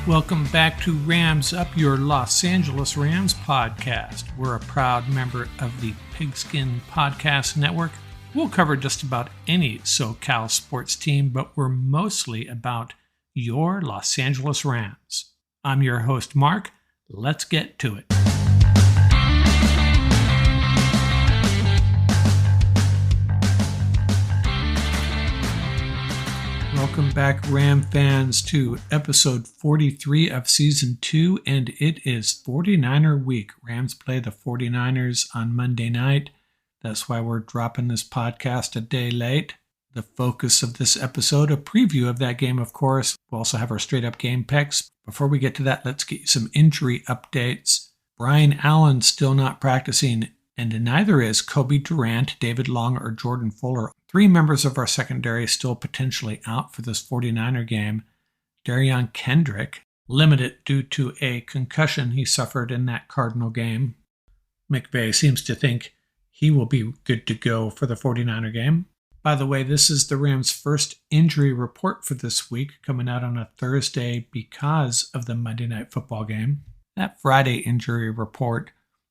Welcome back to Rams Up, your Los Angeles Rams podcast. We're a proud member of the Pigskin Podcast Network. We'll cover just about any SoCal sports team, but we're mostly about your Los Angeles Rams. I'm your host, Mark. Let's get to it. Welcome back, Ram fans, to episode 43 of season 2, and it is 49er week. Rams play the 49ers on Monday night. That's why we're dropping this podcast a day late. The focus of this episode, a preview of that game, of course. We'll also have our straight-up game picks. Before we get to that, let's get you some injury updates. Brian Allen still not practicing, and neither is Kobe Durant, David Long, or Jordan Fuller. 3 members of our secondary still potentially out for this 49er game. Darion Kendrick, limited due to a concussion he suffered in that Cardinal game. McVay seems to think he will be good to go for the 49er game. By the way, this is the Rams' first injury report for this week, coming out on a Thursday because of the Monday Night Football game. That Friday injury report,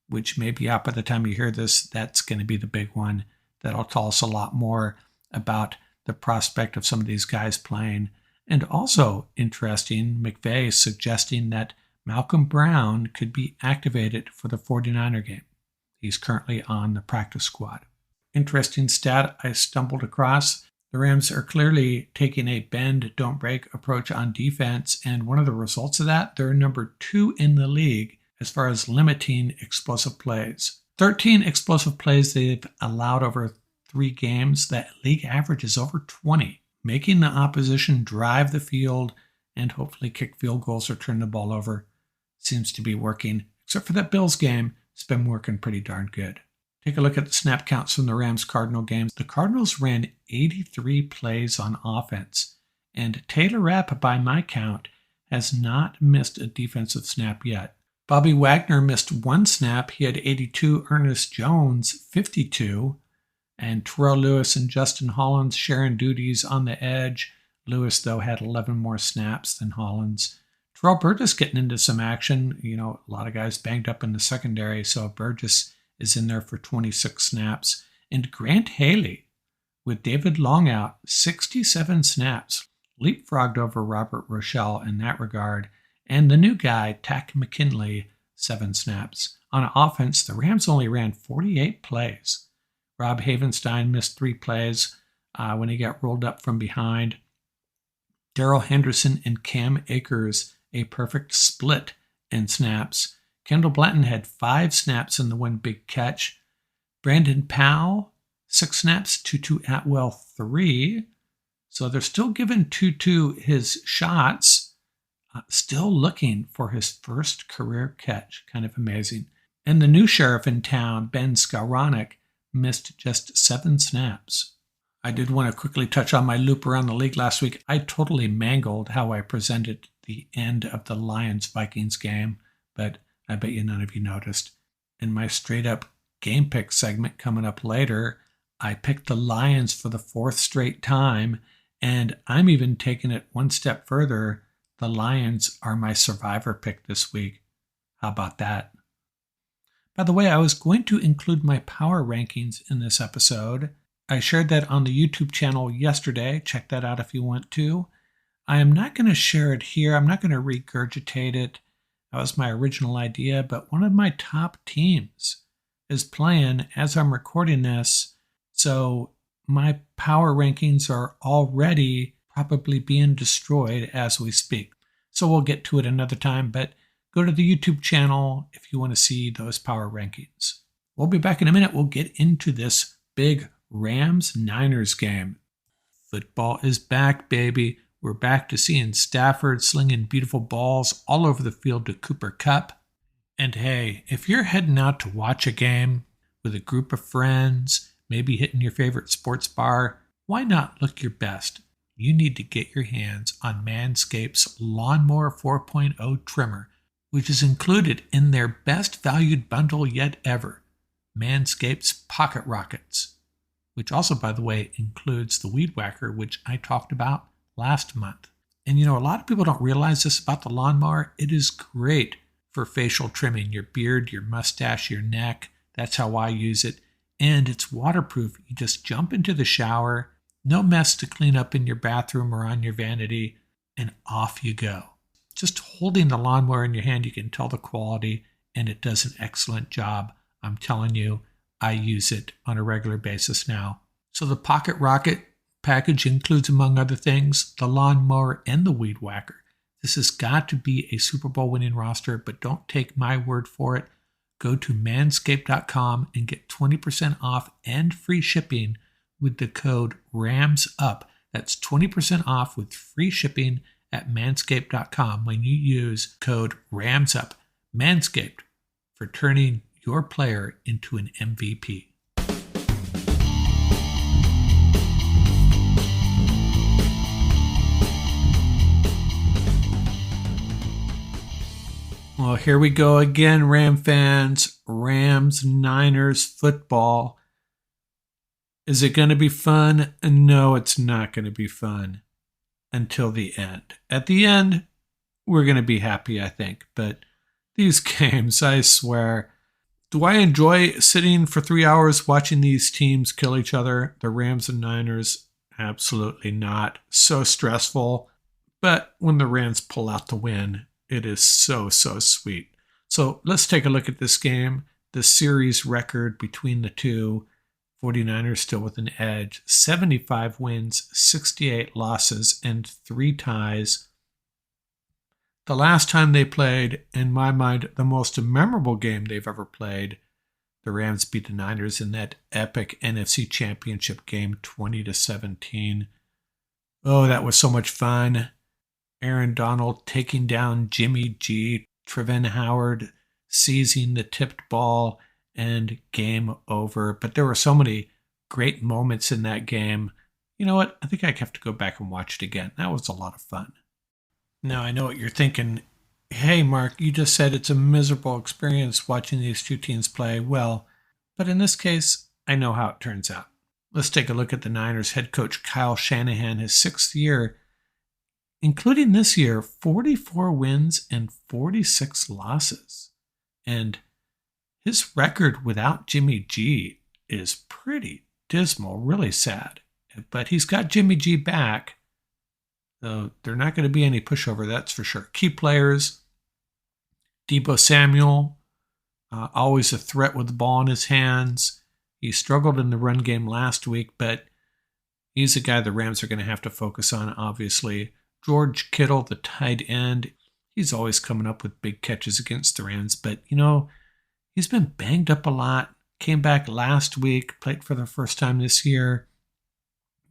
which may be out by the time you hear this, that's going to be the big one. That'll tell us a lot more about the prospect of some of these guys playing. And also interesting, McVay is suggesting that Malcolm Brown could be activated for the 49er game. He's currently on the practice squad. Interesting stat I stumbled across. The Rams are clearly taking a bend, don't break approach on defense. And one of the results of that, they're number 2 in the league as far as limiting explosive plays. 13 explosive plays they've allowed over 3 games. That league average is over 20, making the opposition drive the field and hopefully kick field goals or turn the ball over. Seems to be working. Except for that Bills game, it's been working pretty darn good. Take a look at the snap counts from the Rams-Cardinal games. The Cardinals ran 83 plays on offense, and Taylor Rapp, by my count, has not missed a defensive snap yet. Bobby Wagner missed 1 snap. He had 82. Ernest Jones, 52. And Terrell Lewis and Justin Hollins sharing duties on the edge. Lewis, though, had 11 more snaps than Hollins. Terrell Burgess getting into some action. You know, a lot of guys banged up in the secondary, so Burgess is in there for 26 snaps. And Grant Haley, with David Long out, 67 snaps. Leapfrogged over Robert Rochelle in that regard. And the new guy, Tack McKinley, 7 snaps. On offense, the Rams only ran 48 plays. Rob Havenstein missed 3 plays when he got rolled up from behind. Darrell Henderson and Cam Akers, a perfect split in snaps. Kendall Blanton had 5 snaps in the 1 big catch. Brandon Powell, 6 snaps. Tutu Atwell, 3. So they're still giving Tutu his shots. Still looking for his first career catch. Kind of amazing. And the new sheriff in town, Ben Skowronek, missed just 7 snaps. I did want to quickly touch on my loop around the league last week. I totally mangled how I presented the end of the Lions-Vikings game, but I bet you none of you noticed. In my straight-up game pick segment coming up later, I picked the Lions for the 4th straight time, and I'm even taking it one step further. The Lions are my survivor pick this week. How about that? By the way, I was going to include my power rankings in this episode. I shared that on the YouTube channel yesterday. Check that out if you want to. I am not going to share it here. I'm not going to regurgitate it. That was my original idea, but one of my top teams is playing as I'm recording this. So my power rankings are already probably being destroyed as we speak. So we'll get to it another time, but go to the YouTube channel if you want to see those power rankings. We'll be back in a minute. We'll get into this big Rams-Niners game. Football is back, baby. We're back to seeing Stafford slinging beautiful balls all over the field to Cooper Kupp. And hey, if you're heading out to watch a game with a group of friends, maybe hitting your favorite sports bar, why not look your best? You need to get your hands on Manscaped's Lawnmower 4.0 trimmer, which is included in their best valued bundle yet ever, Manscaped's Pocket Rockets, which also, by the way, includes the Weed Whacker, which I talked about last month. And a lot of people don't realize this about the lawnmower. It is great for facial trimming, your beard, your mustache, your neck. That's how I use it. And it's waterproof. You just jump into the shower, no mess to clean up in your bathroom or on your vanity, and off you go. Just holding the lawnmower in your hand, you can tell the quality, and it does an excellent job. I'm telling you, I use it on a regular basis now. So the Pocket Rocket package includes, among other things, the lawnmower and the weed whacker. This has got to be a Super Bowl winning roster, but don't take my word for it. Go to manscaped.com and get 20% off and free shipping with the code RAMSUP. That's 20% off with free shipping at manscaped.com when you use code RAMSUP. Manscaped, for turning your player into an MVP. Well, here we go again, Ram fans. Rams-Niners football. Is it going to be fun? No, it's not going to be fun until the end. At the end, we're going to be happy, I think. But these games, I swear. Do I enjoy sitting for 3 hours watching these teams kill each other? The Rams and Niners? Absolutely not. So stressful. But when the Rams pull out the win, it is so, so sweet. So let's take a look at this game. The series record between the two. 49ers still with an edge. 75 wins, 68 losses, and 3 ties. The last time they played, in my mind, the most memorable game they've ever played, the Rams beat the Niners in that epic NFC Championship game, 20-17. Oh, that was so much fun. Aaron Donald taking down Jimmy G, Trevin Howard seizing the tipped ball, and game over. But there were so many great moments in that game. You know what? I think I have to go back and watch it again. That was a lot of fun. Now, I know what you're thinking. Hey, Mark, you just said it's a miserable experience watching these two teams play. Well, but in this case, I know how it turns out. Let's take a look at the Niners head coach Kyle Shanahan, his 6th year, including this year, 44 wins and 46 losses. And his record without Jimmy G is pretty dismal, really sad. But he's got Jimmy G back, so there's not going to be any pushover, that's for sure. Key players, Deebo Samuel, always a threat with the ball in his hands. He struggled in the run game last week, but he's a guy the Rams are going to have to focus on, obviously. George Kittle, the tight end, he's always coming up with big catches against the Rams, but, he's been banged up a lot. Came back last week, played for the first time this year.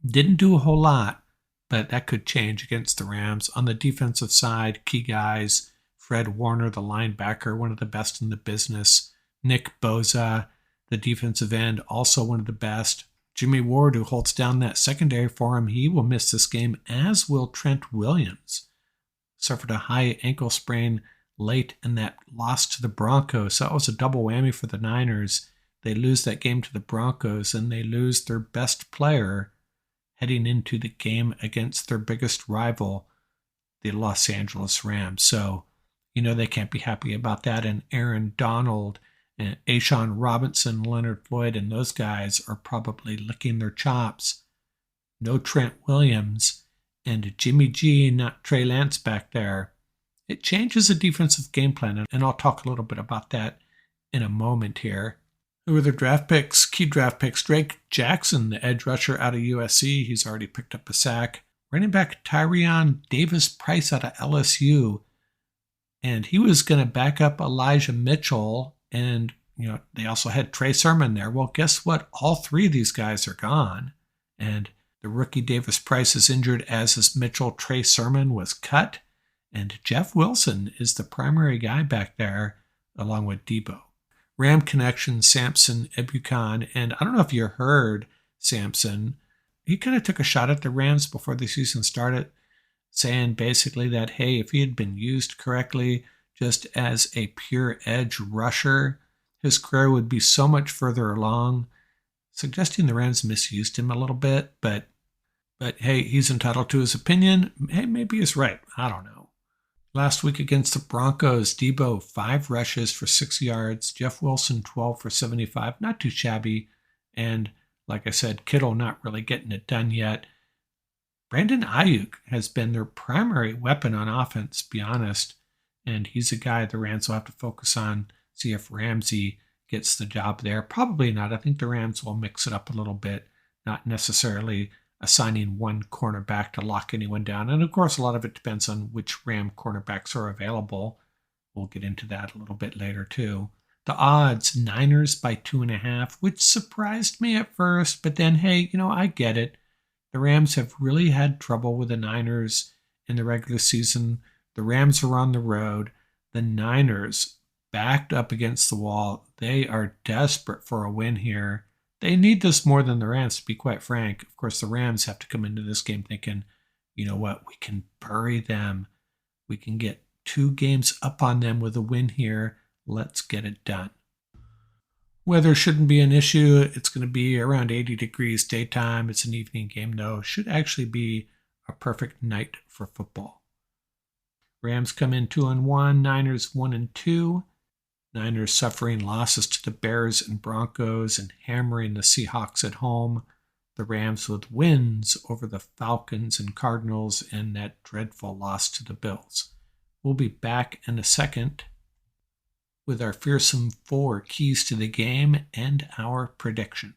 Didn't do a whole lot, but that could change against the Rams. On the defensive side, key guys, Fred Warner, the linebacker, one of the best in the business. Nick Bosa, the defensive end, also one of the best. Jimmy Ward, who holds down that secondary for him, he will miss this game, as will Trent Williams. Suffered a high ankle sprain late in that loss to the Broncos. So that was a double whammy for the Niners. They lose that game to the Broncos, and they lose their best player heading into the game against their biggest rival, the Los Angeles Rams. So, they can't be happy about that. And Aaron Donald and Ashawn Robinson, Leonard Floyd, and those guys are probably licking their chops. No Trent Williams and Jimmy G, not Trey Lance back there. It changes the defensive game plan, and I'll talk a little bit about that in a moment here. Who are their draft picks? Key draft picks. Drake Jackson, the edge rusher out of USC. He's already picked up a sack. Running back Tyrion Davis-Price out of LSU. And he was going to back up Elijah Mitchell. And, they also had Trey Sermon there. Well, guess what? All 3 of these guys are gone. And the rookie Davis-Price is injured, as is Mitchell. Trey Sermon was cut. And Jeff Wilson is the primary guy back there, along with Deebo. Ram Connection, Samson Ebukam, and I don't know if you heard Samson. He kind of took a shot at the Rams before the season started, saying basically that, hey, if he had been used correctly just as a pure edge rusher, his career would be so much further along, suggesting the Rams misused him a little bit. But But hey, he's entitled to his opinion. Hey, maybe he's right. I don't know. Last week against the Broncos, Debo 5 rushes for 6 yards, Jeff Wilson 12 for 75, not too shabby. And like I said, Kittle not really getting it done yet. Brandon Ayuk has been their primary weapon on offense, to be honest. And he's a guy the Rams will have to focus on, see if Ramsey gets the job there. Probably not. I think the Rams will mix it up a little bit, not necessarily assigning one cornerback to lock anyone down. And of course, a lot of it depends on which Ram cornerbacks are available. We'll get into that a little bit later, too. The odds, Niners by 2.5, which surprised me at first, but then, hey, I get it. The Rams have really had trouble with the Niners in the regular season. The Rams are on the road. The Niners backed up against the wall. They are desperate for a win here. They need this more than the Rams, to be quite frank. Of course, the Rams have to come into this game thinking, you know what, we can bury them. We can get 2 games up on them with a win here. Let's get it done. Weather shouldn't be an issue. It's going to be around 80 degrees daytime. It's an evening game, though. Should actually be a perfect night for football. Rams come in 2-1, Niners 1-2. Niners suffering losses to the Bears and Broncos and hammering the Seahawks at home. The Rams with wins over the Falcons and Cardinals and that dreadful loss to the Bills. We'll be back in a second with our fearsome 4 keys to the game and our prediction.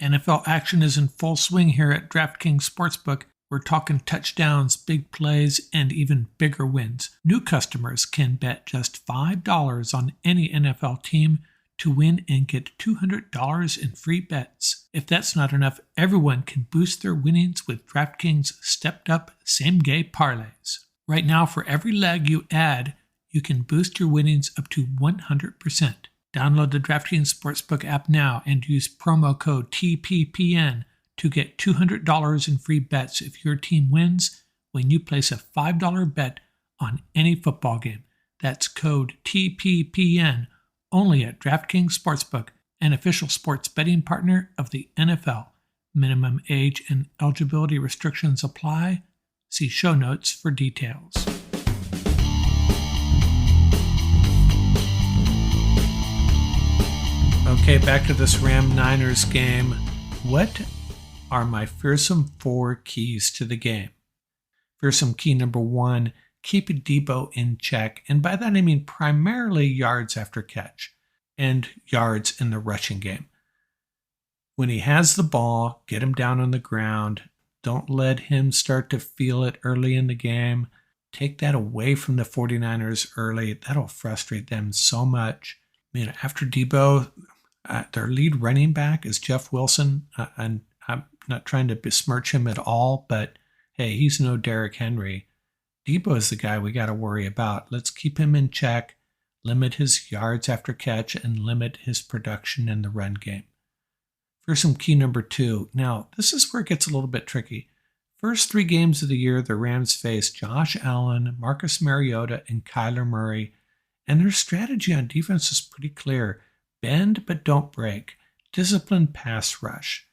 NFL action is in full swing here at DraftKings Sportsbook. We're talking touchdowns, big plays, and even bigger wins. New customers can bet just $5 on any NFL team to win and get $200 in free bets. If that's not enough, everyone can boost their winnings with DraftKings stepped-up same-game parlays. Right now, for every leg you add, you can boost your winnings up to 100%. Download the DraftKings Sportsbook app now and use promo code TPPN to get $200 in free bets if your team wins when you place a $5 bet on any football game. That's code TPPN only at DraftKings Sportsbook, an official sports betting partner of the NFL. Minimum age and eligibility restrictions apply. See show notes for details. Okay, back to this Ram-Niners game. What are my fearsome 4 keys to the game? Fearsome key number 1, keep Debo in check. And by that I mean primarily yards after catch and yards in the rushing game. When he has the ball, get him down on the ground. Don't let him start to feel it early in the game. Take that away from the 49ers early. That'll frustrate them so much. After Debo, their lead running back is Jeff Wilson. And I'm not trying to besmirch him at all, but hey, he's no Derrick Henry. Debo is the guy we got to worry about. Let's keep him in check, limit his yards after catch, and limit his production in the run game. Fearsome key number 2. Now, this is where it gets a little bit tricky. First 3 games of the year, the Rams face Josh Allen, Marcus Mariota, and Kyler Murray, and their strategy on defense is pretty clear. Bend but don't break. Disciplined pass rush.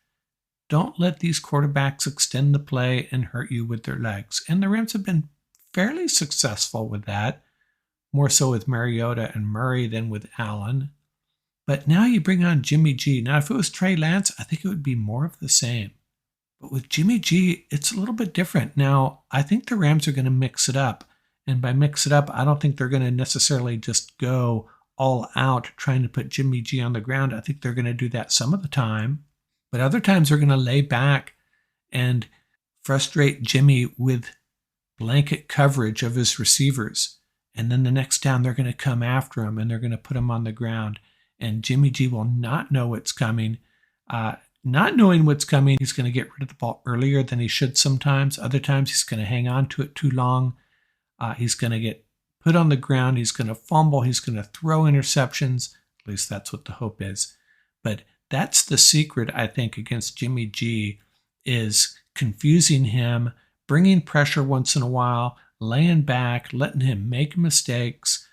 Don't let these quarterbacks extend the play and hurt you with their legs. And the Rams have been fairly successful with that, more so with Mariota and Murray than with Allen. But now you bring on Jimmy G. Now, if it was Trey Lance, I think it would be more of the same. But with Jimmy G, it's a little bit different. Now, I think the Rams are going to mix it up. And by mix it up, I don't think they're going to necessarily just go all out trying to put Jimmy G on the ground. I think they're going to do that some of the time. But other times they're going to lay back and frustrate Jimmy with blanket coverage of his receivers. And then the next down, they're going to come after him and they're going to put him on the ground. And Jimmy G will not know what's coming. Not knowing what's coming, he's going to get rid of the ball earlier than he should sometimes. Other times he's going to hang on to it too long. He's going to get put on the ground. He's going to fumble. He's going to throw interceptions. At least that's what the hope is. But that's the secret, I think, against Jimmy G, is confusing him, bringing pressure once in a while, laying back, letting him make mistakes.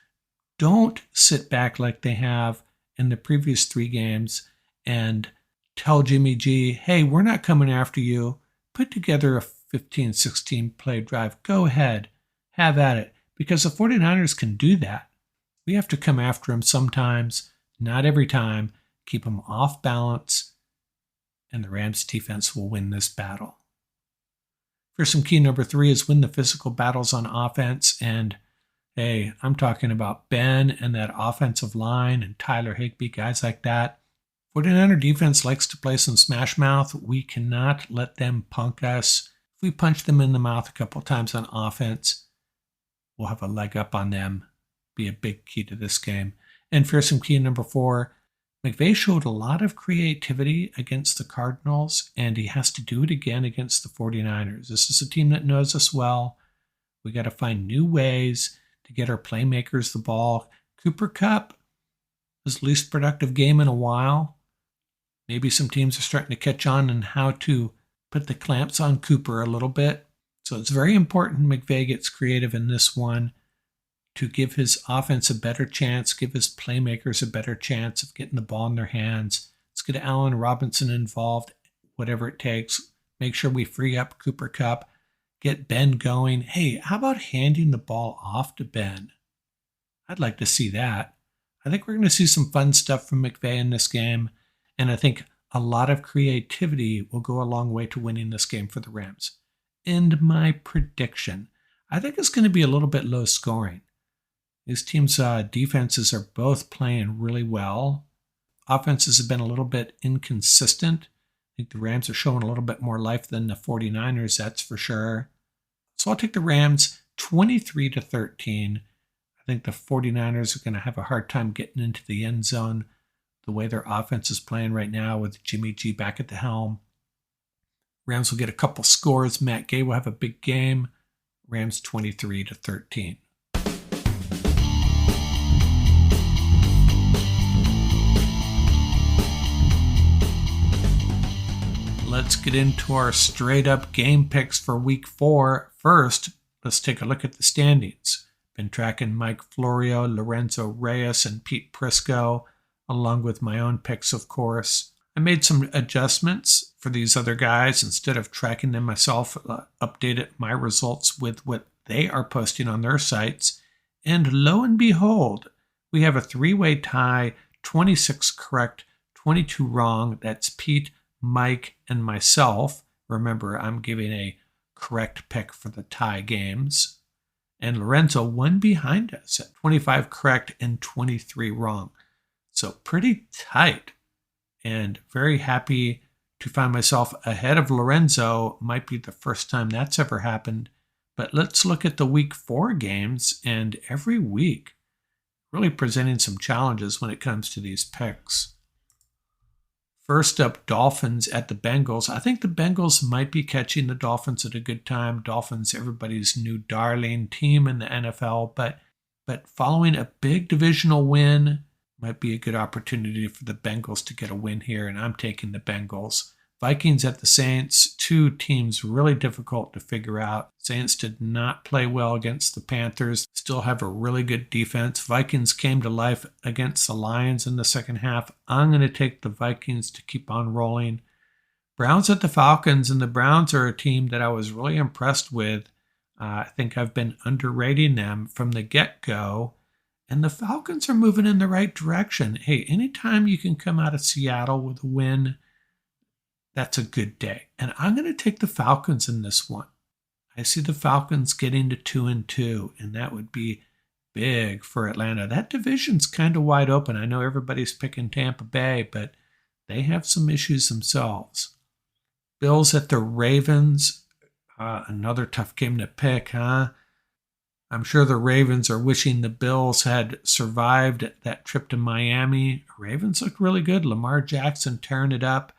Don't sit back like they have in the previous 3 games and tell Jimmy G, hey, we're not coming after you. put together a 15, 16 play drive. Go ahead. Have at it. Because the 49ers can do that. We have to come after them sometimes, not every time, keep them off balance, and the Rams defense will win this battle. Fearsome key number 3 is win the physical battles on offense. And hey, I'm talking about Ben and that offensive line and Tyler Higbee, guys like that. 49er defense likes to play some smash mouth. We cannot let them punk us. If we punch them in the mouth a couple times on offense, we'll have a leg up on them. Be a big key to this game. And fearsome key number 4, McVay showed a lot of creativity against the Cardinals, and he has to do it again against the 49ers. This is a team that knows us well. We got to find new ways to get our playmakers the ball. Cooper Kupp, his least productive game in a while. Maybe some teams are starting to catch on how to put the clamps on Cooper a little bit. So it's very important McVay gets creative in this one to give his offense a better chance, give his playmakers a better chance of getting the ball in their hands. Let's get Allen Robinson involved, whatever it takes. Make sure we free up Cooper Kupp, get Ben going. Hey, how about handing the ball off to Ben? I'd like to see that. I think we're going to see some fun stuff from McVay in this game, and I think a lot of creativity will go a long way to winning this game for the Rams. And my prediction, I think it's going to be a little bit low scoring. These teams' defenses are both playing really well. Offenses have been a little bit inconsistent. I think the Rams are showing a little bit more life than the 49ers, that's for sure. So I'll take the Rams 23-13. I think the 49ers are going to have a hard time getting into the end zone the way their offense is playing right now with Jimmy G back at the helm. Rams will get a couple scores. Matt Gay will have a big game. Rams 23-13. Let's get into our straight up game picks for week 4. First, let's take a look at the standings. Been tracking Mike Florio, Lorenzo Reyes, and Pete Prisco, along with my own picks, of course. I made some adjustments for these other guys. Instead of tracking them myself, updated my results with what they are posting on their sites. And lo and behold, we have a 3-way tie, 26 correct, 22 wrong. That's Pete, Mike, and myself. Remember, I'm giving a correct pick for the tie games. And Lorenzo one behind us at 25 correct and 23 wrong. So pretty tight, and very happy to find myself ahead of Lorenzo. Might be the first time that's ever happened. But let's look at the week 4 games, and every week really presenting some challenges when it comes to these picks. First up, Dolphins at the Bengals. I think the Bengals might be catching the Dolphins at a good time. Dolphins, everybody's new darling team in the NFL, but following a big divisional win might be a good opportunity for the Bengals to get a win here, and I'm taking the Bengals. Vikings at the Saints, 2 teams really difficult to figure out. Saints did not play well against the Panthers, still have a really good defense. Vikings came to life against the Lions in the second half. I'm going to take the Vikings to keep on rolling. Browns at the Falcons, and the Browns are a team that I was really impressed with. I think I've been underrating them from the get-go, and the Falcons are moving in the right direction. Hey, anytime you can come out of Seattle with a win, that's a good day. And I'm going to take the Falcons in this one. I see the Falcons getting to 2-2, and that would be big for Atlanta. That division's kind of wide open. I know everybody's picking Tampa Bay, but they have some issues themselves. Bills at the Ravens. Another tough game to pick, huh? I'm sure the Ravens are wishing the Bills had survived that trip to Miami. Ravens look really good. Lamar Jackson tearing it up.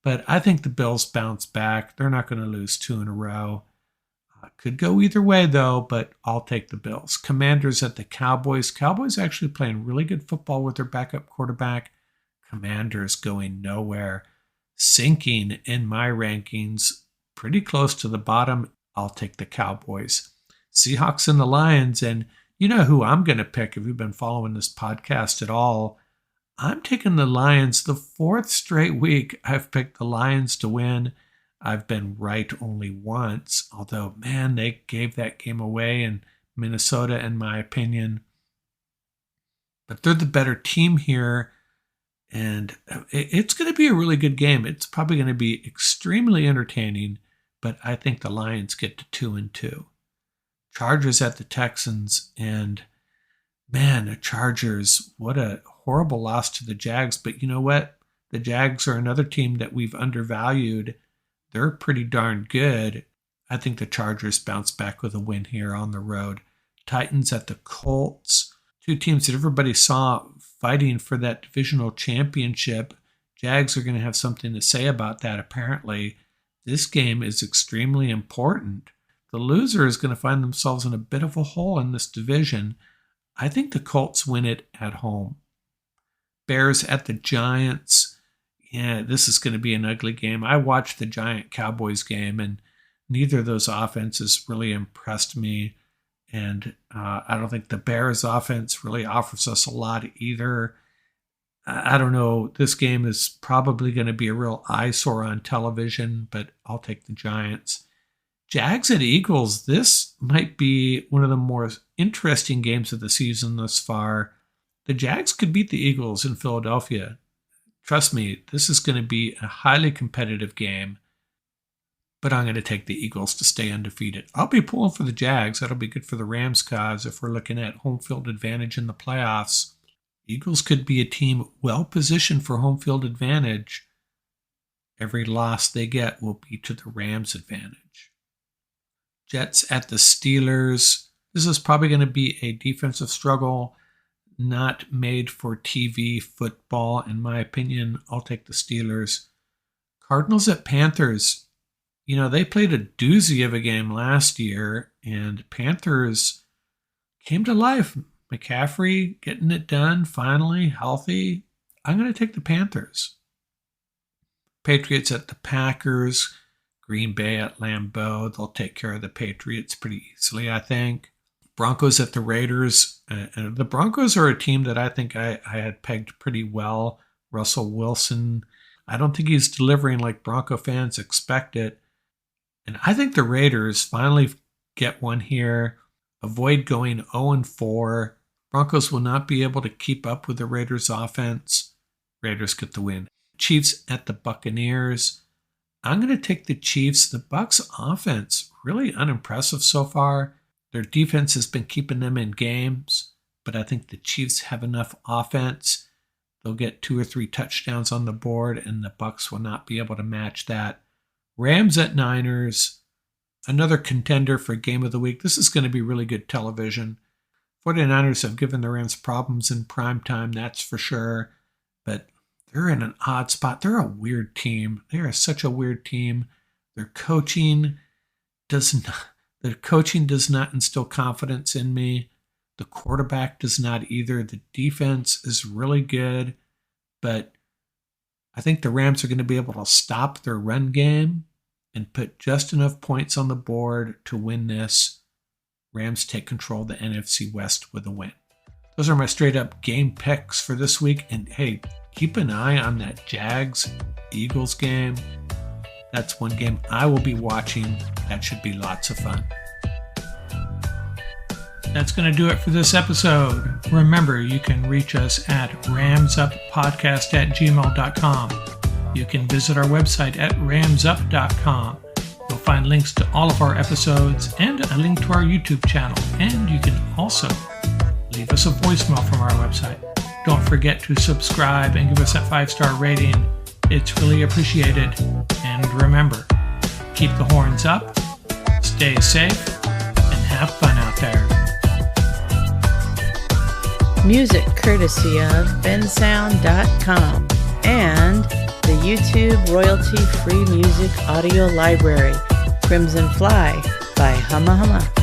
But I think the Bills bounce back. They're not going to lose 2 in a row. Could go either way, though, but I'll take the Bills. Commanders at the Cowboys. Cowboys actually playing really good football with their backup quarterback. Commanders going nowhere. Sinking in my rankings. Pretty close to the bottom. I'll take the Cowboys. Seahawks and the Lions. And you know who I'm going to pick if you've been following this podcast at all. I'm taking the Lions. The 4th straight week I've picked the Lions to win. I've been right only once, although, man, they gave that game away in Minnesota, in my opinion. But they're the better team here, and it's going to be a really good game. It's probably going to be extremely entertaining, but I think the Lions get to 2-2. Chargers at the Texans, and man, the Chargers, what a horrible loss to the Jags. But you know what? The Jags are another team that we've undervalued. They're pretty darn good. I think the Chargers bounce back with a win here on the road. Titans at the Colts. Two teams that everybody saw fighting for that divisional championship. Jags are going to have something to say about that, apparently. This game is extremely important. The loser is going to find themselves in a bit of a hole in this division. I think the Colts win it at home. Bears at the Giants. Yeah, this is going to be an ugly game. I watched the Giant-Cowboys game, and neither of those offenses really impressed me. And I don't think the Bears offense really offers us a lot either. I don't know. This game is probably going to be a real eyesore on television, but I'll take the Giants. Jags at Eagles. This might be one of the more interesting games of the season thus far. The Jags could beat the Eagles in Philadelphia. Trust me, this is going to be a highly competitive game. But I'm going to take the Eagles to stay undefeated. I'll be pulling for the Jags. That'll be good for the Rams cause if we're looking at home field advantage in the playoffs. Eagles could be a team well positioned for home field advantage. Every loss they get will be to the Rams' advantage. Jets at the Steelers. This is probably going to be a defensive struggle, not made for TV football, in my opinion. I'll take the Steelers. Cardinals at Panthers. You know, they played a doozy of a game last year, and Panthers came to life. McCaffrey getting it done, finally, healthy. I'm going to take the Panthers. Patriots at the Packers. Green Bay at Lambeau. They'll take care of the Patriots pretty easily, I think. Broncos at the Raiders. The Broncos are a team that I think I had pegged pretty well. Russell Wilson. I don't think he's delivering like Bronco fans expect it. And I think the Raiders finally get one here, avoid going 0-4. Broncos will not be able to keep up with the Raiders' offense. Raiders get the win. Chiefs at the Buccaneers. I'm going to take the Chiefs. The Bucs' offense, really unimpressive so far. Their defense has been keeping them in games, but I think the Chiefs have enough offense. They'll get 2 or 3 touchdowns on the board, and the Bucs will not be able to match that. Rams at Niners, another contender for Game of the Week. This is going to be really good television. 49ers have given the Rams problems in prime time, that's for sure. But they're in an odd spot. They're a weird team. They are such a weird team. Their coaching does not instill confidence in me. The quarterback does not either. The defense is really good, but I think the Rams are going to be able to stop their run game and put just enough points on the board to win this. Rams take control of the NFC West with a win. Those are my straight up game picks for this week. And hey, keep an eye on that Jags-Eagles game. That's one game I will be watching. That should be lots of fun. That's going to do it for this episode. Remember, you can reach us at ramsuppodcast@gmail.com. You can visit our website at ramsup.com. You'll find links to all of our episodes and a link to our YouTube channel. And you can also leave us a voicemail from our website. Don't forget to subscribe and give us that 5-star rating. It's really appreciated. And remember, keep the horns up, stay safe, and have fun out there. Music courtesy of bensound.com and the YouTube royalty-free music audio library, Crimson Fly by Humma Humma.